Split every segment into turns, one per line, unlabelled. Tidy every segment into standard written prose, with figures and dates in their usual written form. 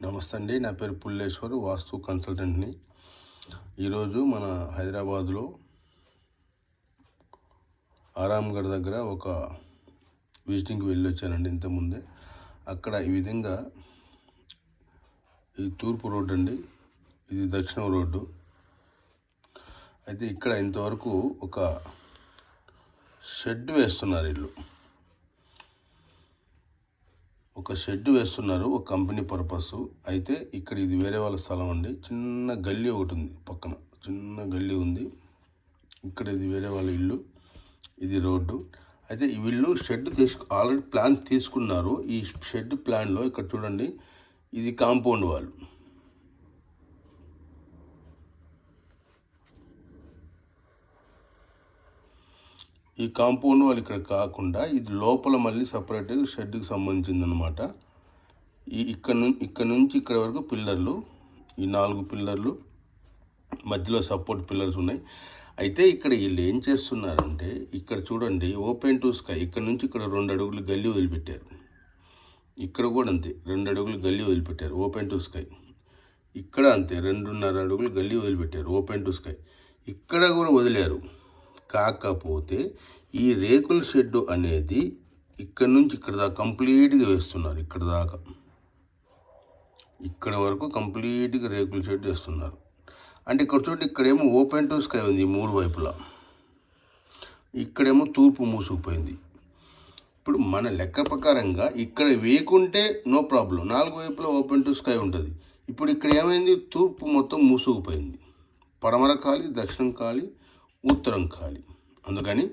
నమస్తే అండి. నా పేరు పుల్లేశ్వర్, వాస్తు కన్సల్టెంట్ని. ఈరోజు మన హైదరాబాద్లో ఆరాంగఢ్ దగ్గర ఒక విజిటింగ్కి వెళ్ళి వచ్చానండి ఇంతకుముందే. అక్కడ ఈ విధంగా ఇది తూర్పు రోడ్డు అండి, ఇది దక్షిణం రోడ్డు. అయితే ఇక్కడ ఇంతవరకు ఒక షెడ్ వేస్తున్నారు, ఒక షెడ్ వేస్తున్నారు, ఒక కంపెనీ పర్పస్. అయితే ఇక్కడ ఇది వేరే వాళ్ళ స్థలం అండి. చిన్న గల్లీ ఒకటి ఉంది, పక్కన చిన్న గల్లీ ఉంది. ఇక్కడ ఇది వేరే వాళ్ళ ఇల్లు, ఇది రోడ్డు. అయితే వీళ్ళు షెడ్ ఆల్రెడీ ప్లాన్ తీసుకున్నారు. ఈ షెడ్ ప్లాన్లో ఇక్కడ చూడండి, ఇది కాంపౌండ్ వాళ్ళు. ఈ కాంపౌండ్ వాళ్ళు ఇక్కడ కాకుండా ఇది లోపల మళ్ళీ సపరేట్గా షెడ్కి సంబంధించింది అనమాట. ఇక్కడ నుంచి ఇక్కడ వరకు పిల్లర్లు, ఈ 4 పిల్లర్లు, మధ్యలో సపోర్ట్ పిల్లర్స్ ఉన్నాయి. అయితే ఇక్కడ వీళ్ళు ఏం చేస్తున్నారంటే, ఇక్కడ చూడండి ఓపెన్ టు స్కై. ఇక్కడ నుంచి ఇక్కడ 2 అడుగులు గల్లీ వదిలిపెట్టారు. ఇక్కడ కూడా అంతే, 2 అడుగులు గల్లీ వదిలిపెట్టారు, ఓపెన్ టు స్కై. ఇక్కడ అంతే, 2.5 అడుగులు గల్లీ వదిలిపెట్టారు, ఓపెన్ టు స్కై. ఇక్కడ కూడా వదిలేరు. కాకపోతే ఈ రేకుల షెడ్ అనేది ఇక్కడ నుంచి ఇక్కడ దాకా కంప్లీట్గా వేస్తున్నారు. ఇక్కడ దాకా ఇక్కడ వరకు కంప్లీట్గా రేకుల షెడ్ వేస్తున్నారు. అంటే ఇక్కడ చూడండి, ఇక్కడేమో ఓపెన్ టు స్కై ఉంది 3 వైపులా, ఇక్కడేమో తూర్పు మూసుకుపోయింది. ఇప్పుడు మన లెక్క ప్రకారంగా ఇక్కడ వేయకుంటే నో ప్రాబ్లం, 4 వైపులా ఓపెన్ టు స్కై ఉంటుంది. ఇప్పుడు ఇక్కడ ఏమైంది, తూర్పు మొత్తం మూసుకుపోయింది. పడమర ఖాళీ, దక్షిణం ఖాళీ, ఉత్తరం ఖాళీ. అందుకని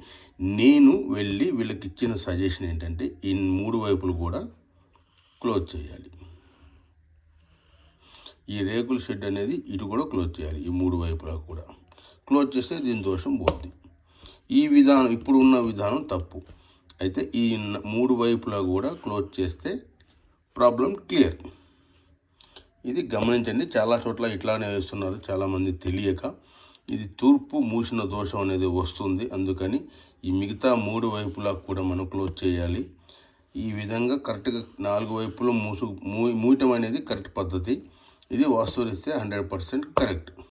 నేను వెళ్ళి వీళ్ళకి ఇచ్చిన సజెషన్ ఏంటంటే, ఈ 3 వైపులు కూడా క్లోజ్ చేయాలి. ఈ రేకుల షెడ్ అనేది ఇటు కూడా క్లోజ్ చేయాలి. ఈ 3 వైపులా కూడా క్లోజ్ చేస్తే దీని దోషం పోద్ది. ఈ విధానం, ఇప్పుడు ఉన్న విధానం తప్పు. అయితే ఈ 3 వైపులా కూడా క్లోజ్ చేస్తే ప్రాబ్లం క్లియర్. ఇది గమనించండి. చాలా చోట్ల ఇట్లానే వేస్తున్నారు, చాలామంది తెలియక. ఇది తూర్పు మూసిన దోషం అనేది వస్తుంది. అందుకని ఈ మిగతా 3 వైపులా కూడా మనం క్లోజ్ చేయాలి. ఈ విధంగా కరెక్ట్గా 4 వైపులు మూయటం అనేది కరెక్ట్ పద్ధతి. ఇది వాస్తురీత్యా 100% కరెక్ట్.